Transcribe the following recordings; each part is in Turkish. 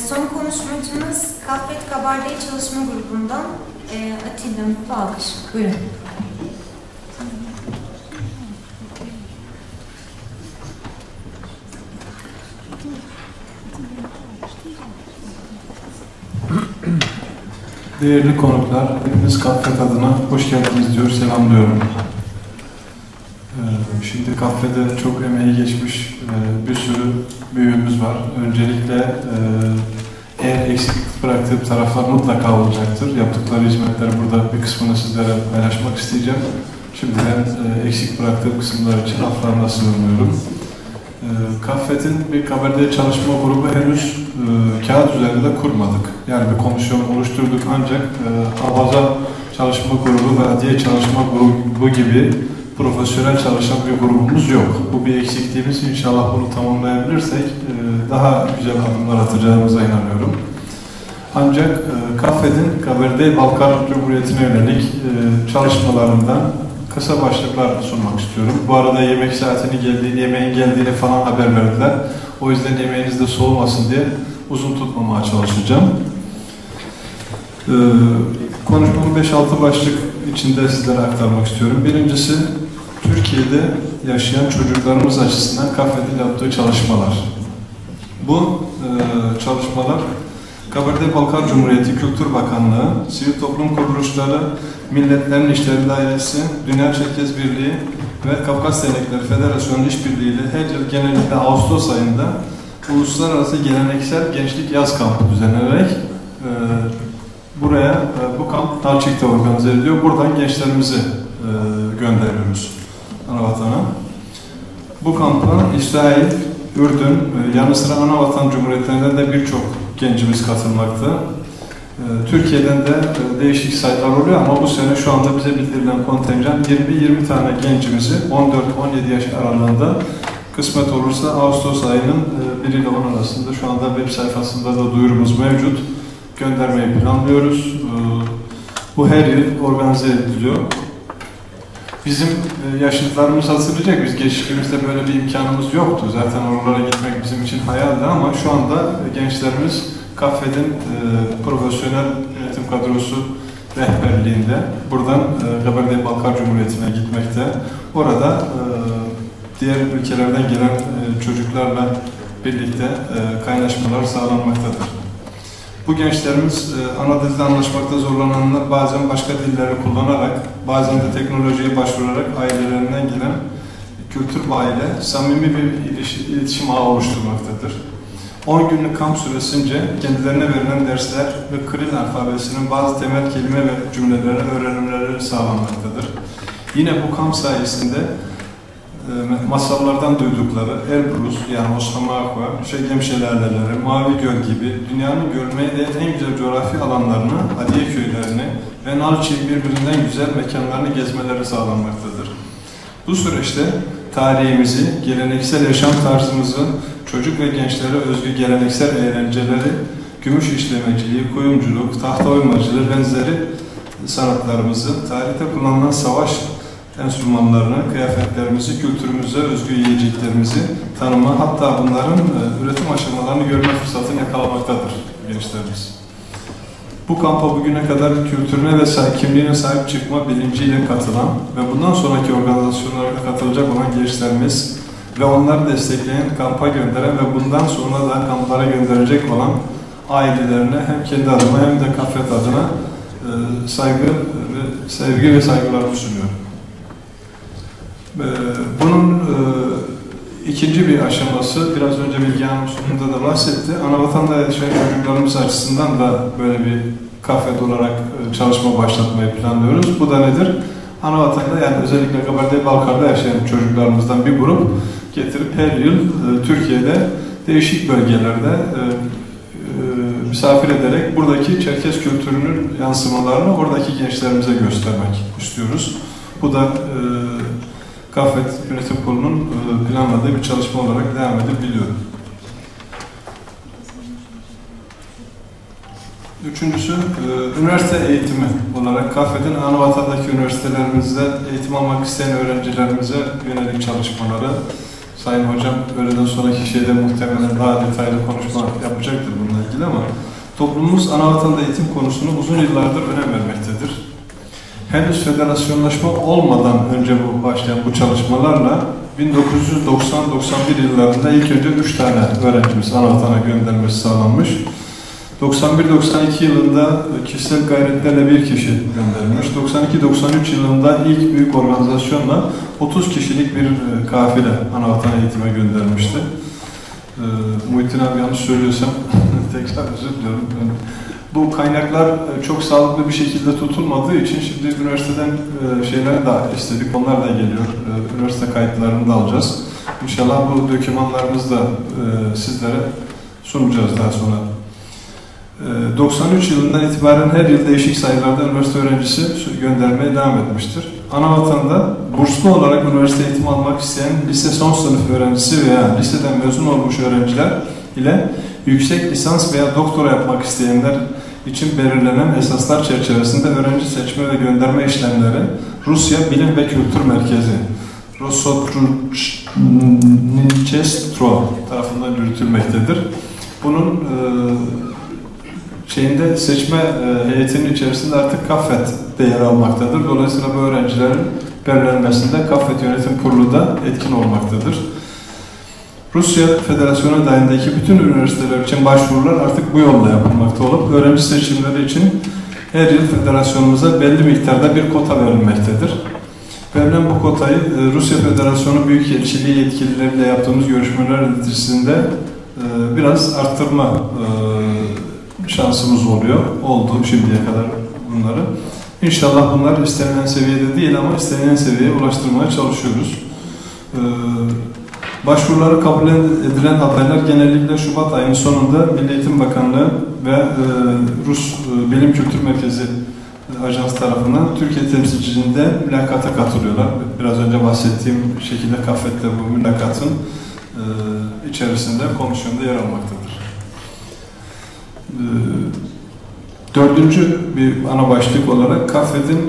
Son konuşmacımız Kahvet Kabarde Çalışma Grubu'ndan Atilla Mutlu Alkış. Buyurun. Değerli konuklar, hepiniz Kahvet adına hoş geldiniz diyor, selamlıyorum. Şimdi Kahvet'e çok emeği geçmiş bir sürü büyüğümüz var. Öncelikle eğer eksik bıraktığım taraflar mutlaka olacaktır. Yaptıkları hizmetler burada bir kısmını sizlere paylaşmak isteyeceğim. Şimdiden eksik bıraktığım kısımlar için afflarına sığınıyorum. Kahvet'in bir kaberde çalışma grubu henüz kağıt üzerinde kurmadık. Yani bir komisyon oluşturduk ancak Avaza Çalışma Grubu ve Adiye Çalışma Grubu gibi profesyonel çalışan bir grubumuz yok. Bu bir eksikliğimiz. İnşallah bunu tamamlayabilirsek daha güzel adımlar atacağımıza inanıyorum. Ancak Kahvet'in Kaberde Balkar Cumhuriyeti'ne yönelik çalışmalarından kısa başlıklar sunmak istiyorum. Bu arada yemek saatini geldiğini, yemeğin geldiğini falan haber verdiler. O yüzden yemeğiniz de soğumasın diye uzun tutmamaya çalışacağım. Konuşmamı 5-6 başlık içinde sizlere aktarmak istiyorum. Birincisi, Türkiye'de yaşayan çocuklarımız açısından Kahvet'in yaptığı çalışmalar. Bu çalışmalar Kaberde Balkar Cumhuriyeti Kültür Bakanlığı, Sivil Toplum Kuruluşları, Milletlerin İşleri Dairesi, Dünya Çerkez Birliği ve Kafkas Dernekleri Federasyonu İşbirliği ile her yıl genellikle Ağustos ayında Uluslararası Geleneksel Gençlik Yaz Kampı düzenlenerek buraya bu kamp Nalçik'te organize ediliyor. Buradan gençlerimizi gönderiyoruz anavatana. Bu kampa İsrail, Ürdün, yanı sıra anavatan cumhuriyetlerinden de birçok gencimiz katılmakta. Türkiye'den de değişik sayılar oluyor ama bu sene şu anda bize bildirilen kontenjan 20 tane gencimizi 14-17 yaş aralığında kısmet olursa Ağustos ayının 1 ile 10 arasında şu anda web sayfasında da duyurumuz mevcut. Göndermeyi planlıyoruz. Bu her yıl organize ediliyor. Bizim yaşlılarımız hatırlayacak, biz geçmişimizde böyle bir imkanımız yoktu. Zaten oralara gitmek bizim için hayaldi ama şu anda gençlerimiz Kahvet'in profesyonel yönetim kadrosu rehberliğinde buradan Kaberde Balkar Cumhuriyeti'ne gitmekte. Orada diğer ülkelerden gelen çocuklarla birlikte kaynaşmalar sağlanmaktadır. Bu gençlerimiz ana dilde anlaşmakta zorlananlar bazen başka dilleri kullanarak, bazen de teknolojiye başvurarak ailelerinden gelen kültür bağıyla samimi bir iletişim ağı oluşturmaktadır. 10 günlük kamp süresince kendilerine verilen dersler ve Kiril alfabesinin bazı temel kelime ve cümleleri öğrenimleri sağlanmaktadır. Yine bu kamp sayesinde masallardan duydukları Elbrus, yani Osamakwa, Şegem Şelaleleri, Mavi Göl gibi dünyanın görmeye değer en güzel coğrafi alanlarını, Adiye köylerini ve Nalçik'in birbirinden güzel mekanlarını gezmeleri sağlanmaktadır. Bu süreçte tarihimizi, geleneksel yaşam tarzımızı, çocuk ve gençlere özgü geleneksel eğlenceleri, gümüş işlemeciliği, kuyumculuk, tahta oymacılığı benzeri sanatlarımızı, tarihte kullanılan savaş enstrümanlarını, kıyafetlerimizi, kültürümüze özgü yiyeceklerimizi tanıma, hatta bunların üretim aşamalarını görme fırsatını yakalamaktadır gençlerimiz. Bu kampa bugüne kadar kültürüne ve kimliğine sahip çıkma bilinciyle katılan ve bundan sonraki organizasyonlara katılacak olan gençlerimiz ve onları destekleyen, kampa gönderen ve bundan sonra da kamplara gönderecek olan ailelerine hem kendi adıma hem de Kahvet adına sevgi ve saygılarımı sunuyorum. Bunun ikinci bir aşaması, biraz önce Bilge Hanım sonunda da bahsetti. Anavatanda yaşayan çocuklarımız açısından da böyle bir Kahvet olarak çalışma başlatmayı planlıyoruz. Bu da nedir? Anavatanda, yani özellikle Kaberde Balkar'da yaşayan çocuklarımızdan bir grup getirip her yıl Türkiye'de değişik bölgelerde misafir ederek buradaki Çerkez kültürünün yansımalarını oradaki gençlerimize göstermek istiyoruz. Bu da Kahvet Yönetim Kurulu'nun planladığı bir çalışma olarak devam edip biliyorum. Üçüncüsü, üniversite eğitimi olarak Kahvet'in anavatandaki üniversitelerimizde eğitim almak isteyen öğrencilerimize yönelik çalışmaları. Sayın Hocam öğleden sonraki şeyde muhtemelen daha detaylı konuşma yapacaktır bununla ilgili ama toplumumuz anavatanda eğitim konusunu uzun yıllardır önem vermektedir. Henüz federasyonlaşma olmadan önce başlayan bu çalışmalarla 1990-91 yıllarında ilk önce 3 tane öğrencimiz anavatana göndermesi sağlanmış. 91-92 yılında kişisel gayretlerle bir kişi gönderilmiş. 92-93 yılında ilk büyük organizasyonla 30 kişilik bir kafile anavatana eğitime gönderilmişti. Muhittin abi yanlış söylüyorsam tekrar özür diliyorum. Bu kaynaklar çok sağlıklı bir şekilde tutulmadığı için şimdi üniversiteden şeyler de istedik. Onlar da geliyor. Üniversite kayıtlarını da alacağız. İnşallah bu dokümanlarımızı da sizlere sunacağız daha sonra. 93 yılından itibaren her yıl değişik sayılarda üniversite öğrencisi göndermeye devam etmiştir. Anavatanda burslu olarak üniversite eğitimi almak isteyen lise son sınıf öğrencisi veya liseden mezun olmuş öğrenciler ile yüksek lisans veya doktora yapmak isteyenler için belirlenen esaslar çerçevesinde öğrenci seçme ve gönderme işlemleri Rusya Bilim ve Kültür Merkezi Rosotrudnichestvo tarafından yürütülmektedir. Bunun seçme heyetinin içerisinde artık KAFET de yer almaktadır. Dolayısıyla bu öğrencilerin belirlenmesinde KAFET Yönetim Kurulu da etkin olmaktadır. Rusya Federasyonu dahilindeki bütün üniversiteler için başvurular artık bu yolla yapılmakta olup öğrenci seçimleri için her yıl federasyonumuza belli miktarda bir kota verilmektedir. Verilen bu kotayı Rusya Federasyonu Büyükelçiliği yetkilileriyle yaptığımız görüşmeler neticesinde biraz arttırma şansımız oluyor. Oldu şimdiye kadar bunları. İnşallah bunlar istenilen seviyede değil ama istenilen seviyeye ulaştırmaya çalışıyoruz. Başvuruları kabul edilen adaylar genellikle Şubat ayının sonunda Milli Eğitim Bakanlığı ve Rus Bilim Kültür Merkezi Ajans tarafından Türkiye temsilciliğinde mülakata katılıyorlar. Biraz önce bahsettiğim şekilde KAFET'te bu mülakatın içerisinde komisyonda yer almaktadır. Dördüncü bir ana başlık olarak KAFET'in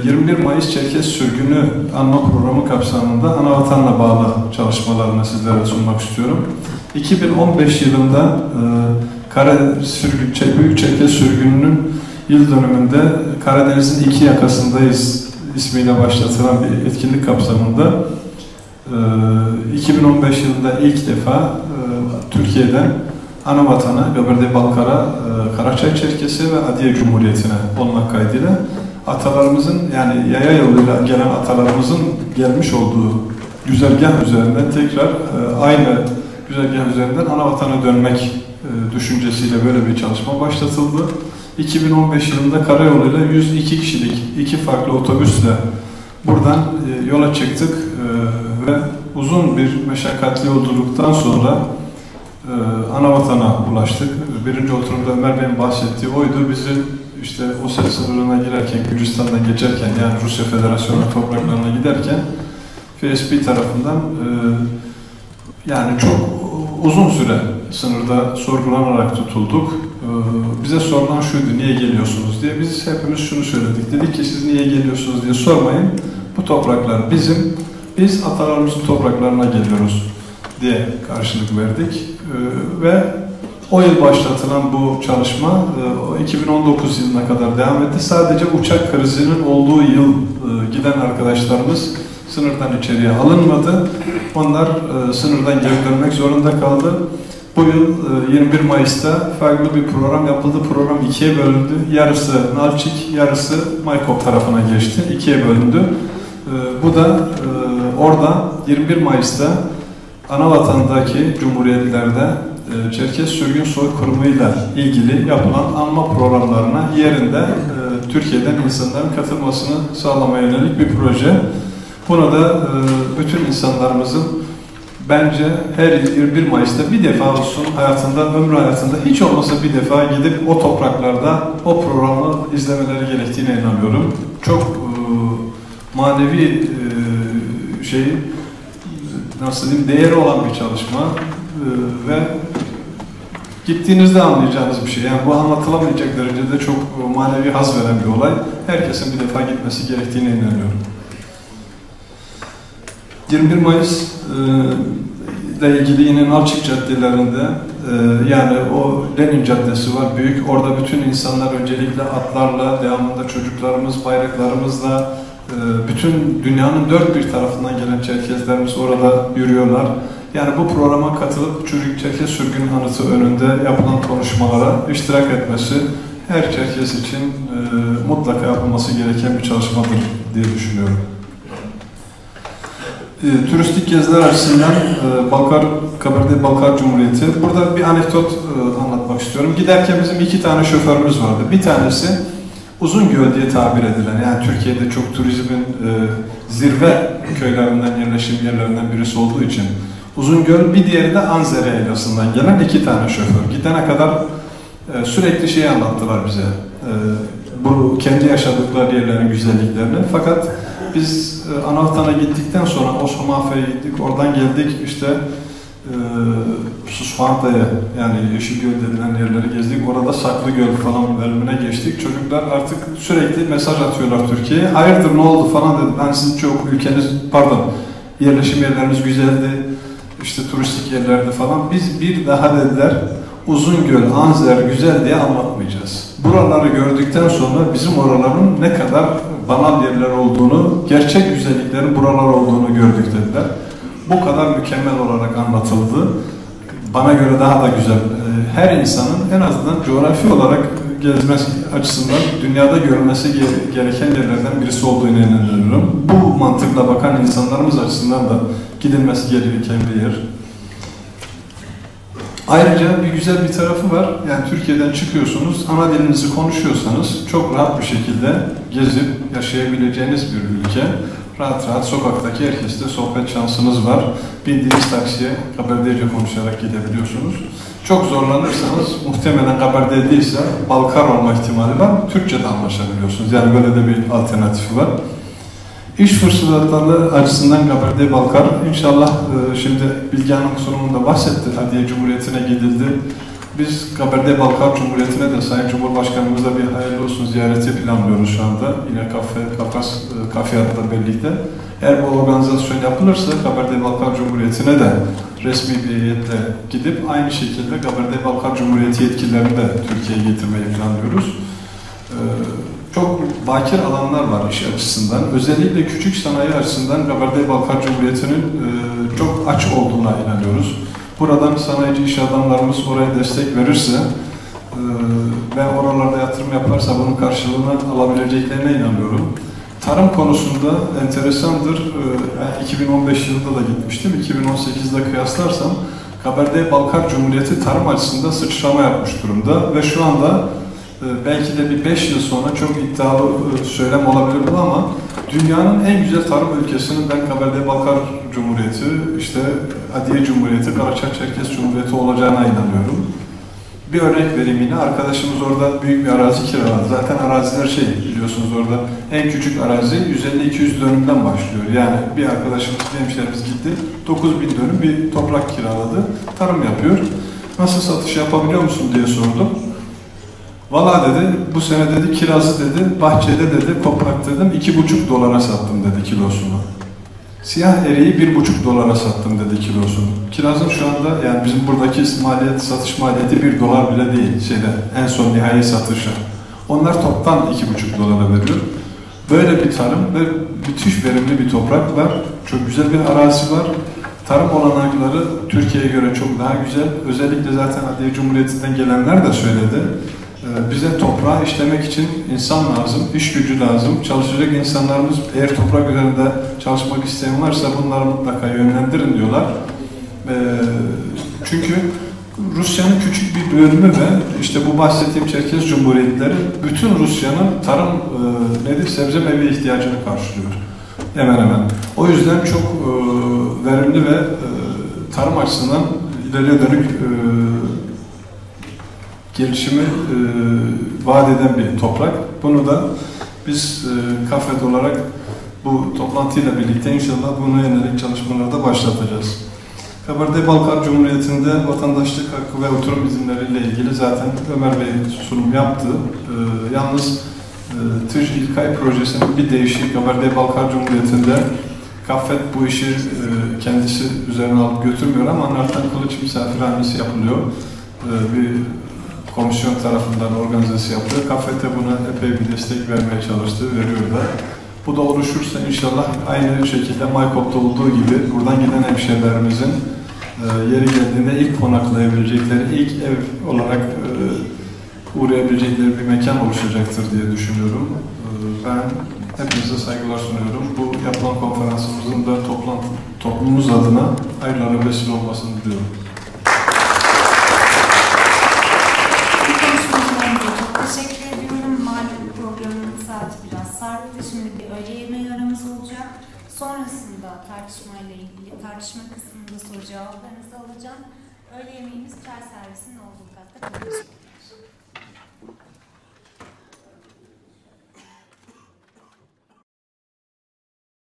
21 Mayıs Çerkes Sürgünü anma programı kapsamında Anavatan'la bağlı çalışmalarını sizlere sunmak istiyorum. 2015 yılında Büyük Çerkes Sürgünü'nün yıl dönümünde Karadeniz'in iki yakasındayız ismiyle başlatılan bir etkinlik kapsamında 2015 yılında ilk defa Türkiye'den Anavatan'a, Göberde-Balkar'a, Karaçay Çerkesi ve Adiye Cumhuriyeti'ne olmak kaydıyla atalarımızın yani yaya yoluyla gelen atalarımızın gelmiş olduğu güzergah üzerinden tekrar aynı güzergah üzerinden Anavatan'a dönmek düşüncesiyle böyle bir çalışma başlatıldı. 2015 yılında karayoluyla 102 kişilik iki farklı otobüsle buradan yola çıktık ve uzun bir meşakkatli yolculuktan sonra Anavatan'a ulaştık. Birinci oturumda Ömer Bey'in bahsettiği oydu. Bizi işte o sınırına girerken, Gürcistan'dan geçerken yani Rusya Federasyonu topraklarına giderken FSB tarafından yani çok uzun süre sınırda sorgulanarak tutulduk. Bize sorulan şuydu, niye geliyorsunuz diye. Biz hepimiz şunu söyledik. Dedik ki siz niye geliyorsunuz diye sormayın. Bu topraklar bizim. Biz atalarımızın topraklarına geliyoruz diye karşılık verdik. Ve o yıl başlatılan bu çalışma 2019 yılına kadar devam etti. Sadece uçak krizinin olduğu yıl giden arkadaşlarımız sınırdan içeriye alınmadı. Onlar sınırdan geri dönmek zorunda kaldı. Bu yıl 21 Mayıs'ta farklı bir program yapıldı. Program ikiye bölündü. Yarısı Nalçik, yarısı Maykop tarafına geçti. İkiye bölündü. Bu da orada 21 Mayıs'ta Anavatan'daki cumhuriyetlerde Çerkes sürgün soykırımıyla ilgili yapılan anma programlarına yerinde Türkiye'den insanların katılmasını sağlamaya yönelik bir proje. Buna da bütün insanlarımızın bence her yıl 21 Mayıs'ta bir defa olsun hayatında, ömrü hayatında hiç olmasa bir defa gidip o topraklarda o programı izlemeleri gerektiğine inanıyorum. Çok manevi nasıl diyeyim, değeri olan bir çalışma ve gittiğinizde anlayacağınız bir şey. Yani bu anlatılamayacak derecede çok manevi haz veren bir olay. Herkesin bir defa gitmesi gerektiğine inanıyorum. 21 Mayıs ile ilgili yine Nalçik caddelerinde Yani o Lenin Caddesi var, büyük. Orada bütün insanlar öncelikle atlarla, devamında çocuklarımız, bayraklarımızla, bütün dünyanın dört bir tarafından gelen Çerkezlerimiz orada yürüyorlar. Yani bu programa katılıp Çerkez Sürgün Anıtı önünde yapılan konuşmalara iştirak etmesi her Çerkez için mutlaka yapılması gereken bir çalışmadır diye düşünüyorum. Turistik geziler açısından Kabardey-Balkar Cumhuriyeti. Burada bir anekdot anlatmak istiyorum. Giderken bizim 2 tane şoförümüz vardı. Bir tanesi Uzungöl diye tabir edilen, yani Türkiye'de çok turizmin zirve köylerinden, yerleşim yerlerinden birisi olduğu için Uzungöl, bir diğeri de Anzere Yaylası'ndan gelen 2 tane şoför. Gidene kadar sürekli şey anlattılar bize. Bu kendi yaşadıkları yerlerin güzelliklerini. Fakat biz Anavatan'a gittikten sonra Osmafe'ye gittik, oradan geldik işte Susfanta'ya, yani Yeşilgöl denilen yerleri gezdik. Orada Saklıgöl falan bölümüne geçtik. Çocuklar artık sürekli mesaj atıyorlar Türkiye'ye. Hayırdır, ne oldu falan dedi. Ben sizin çok ülkeniz, yerleşim yerleriniz güzeldi, işte turistik yerlerde falan. Biz bir daha dediler, Uzungöl, Anzer güzel diye anlatmayacağız. Buraları gördükten sonra bizim oraların ne kadar banal yerler olduğunu, gerçek güzelliklerin buralar olduğunu gördük dediler. Bu kadar mükemmel olarak anlatıldı. Bana göre daha da güzel. Her insanın en azından coğrafi olarak gezmesi açısından dünyada görülmesi gereken yerlerden birisi olduğunu inanıyorum. Bu mantıkla bakan insanlarımız açısından da gidilmesi gereken bir yer. Ayrıca bir güzel bir tarafı var. Yani Türkiye'den çıkıyorsunuz, ana dilinizi konuşuyorsanız çok rahat bir şekilde gezip yaşayabileceğiniz bir ülke. Rahat rahat sokaktaki herkesle sohbet şansınız var. Bindiğiniz taksiye Kabardeyce konuşarak gidebiliyorsunuz. Çok zorlanırsanız, muhtemelen Kabardey değilse Balkar olma ihtimali var. Türkçe de anlaşabiliyorsunuz. Yani böyle de bir alternatifi var. İş fırsatları açısından Kabardey-Balkar, inşallah şimdi Bilge Hanım sunumunda bahsetti, Hadiye Cumhuriyeti'ne gidildi. Biz Kabardey-Balkar Cumhuriyeti'ne de Sayın Cumhurbaşkanımızla bir hayırlı olsun ziyareti planlıyoruz şu anda. Yine Kafiyat'la birlikte. Eğer bu organizasyon yapılırsa Kabardey-Balkar Cumhuriyeti'ne de resmi bir heyetle gidip aynı şekilde Kabardey-Balkar Cumhuriyeti yetkililerini de Türkiye'ye getirmeyi planlıyoruz. Çok bakir alanlar var iş açısından. Özellikle küçük sanayi açısından Kabardey-Balkar Cumhuriyeti'nin çok aç olduğuna inanıyoruz. Buradan sanayici iş adamlarımız oraya destek verirse ve oralarda yatırım yaparsa bunun karşılığını alabileceklerine inanıyorum. Tarım konusunda enteresandır. Ben 2015 yılında da gitmiştim. 2018'de kıyaslarsam Kabardey-Balkar Cumhuriyeti tarım açısından sıçrama yapmış durumda ve şu anda belki de bir 5 yıl sonra çok iddialı söylem olabilir bu ama dünyanın en güzel tarım ülkesinin ben Kabardey-Balkar Cumhuriyeti, işte Hadiye Cumhuriyeti, Karaçay-Çerkez Cumhuriyeti olacağına inanıyorum. Bir örnek vereyim yine. Arkadaşımız orada büyük bir arazi kiraladı. Zaten araziler biliyorsunuz orada en küçük arazi 150-200 dönümden başlıyor. Yani bir arkadaşımız, bir hemşerimiz gitti, 9.000 dönüm bir toprak kiraladı, tarım yapıyor. Nasıl satış yapabiliyor musun diye sordum. Valla dedi, bu sene dedi kirazı dedi, bahçede dedi, toprak dedim, $2,5 sattım dedi kilosunu. Siyah eriği $1,5 sattım dedi kilosunu. Kirazın şu anda yani bizim buradaki maliyet, satış maliyeti $1 bile değil en son nihai satışı. Onlar toptan $2,5 veriyor. Böyle bir tarım ve müthiş verimli bir toprak var. Çok güzel bir arazi var. Tarım olanakları Türkiye'ye göre çok daha güzel. Özellikle zaten Hadiye Cumhuriyeti'nden gelenler de söyledi. Bize toprağı işlemek için insan lazım, iş gücü lazım. Çalışacak insanlarımız eğer toprak üzerinde çalışmak isteyen varsa bunları mutlaka yönlendirin diyorlar. Çünkü Rusya'nın küçük bir bölümü ve işte bu bahsettiğim Çerkez Cumhuriyetleri bütün Rusya'nın tarım sebze meyve ihtiyacını karşılıyor. Hemen hemen. O yüzden çok verimli ve tarım açısından ileriye dönük gelişimi vaat eden bir toprak. Bunu da biz KAFED olarak bu toplantıyla birlikte inşallah buna yönelik çalışmaları da başlatacağız. Kabardey-Balkar Cumhuriyeti'nde vatandaşlık hakkı ve oturum izinleriyle ilgili zaten Ömer Bey sunum yaptı. Yalnız TÜJ İlkay projesinin bir değişiği Kabardey-Balkar Cumhuriyeti'nde KAFED bu işi kendisi üzerine alıp götürmüyor ama Nartan Kılıç misafirhanesi yapılıyor. bir komisyon tarafından organizasyon yapılıyor. KFT buna epey bir destek vermeye çalıştı, veriyor da. Bu da oluşursa inşallah aynı şekilde Maykop'ta olduğu gibi buradan giden hemşehrilerimizin yeri geldiğinde ilk konaklayabilecekleri, ilk ev olarak uğrayabilecekleri bir mekan oluşacaktır diye düşünüyorum. Ben hepinize saygılar sunuyorum. Bu yapılan konferansımızın da toplumumuz adına hayırlara vesile olmasını diliyorum. Çok teşekkür ediyorum. Malum programın saati biraz sarktı. Şimdi bir öğle yemeği aramız olacak. Sonrasında tartışmayla ilgili tartışma kısmında soru cevaplarınızı alacağım. Öğle yemeğimiz çay servisinin olduğu katta kalacak.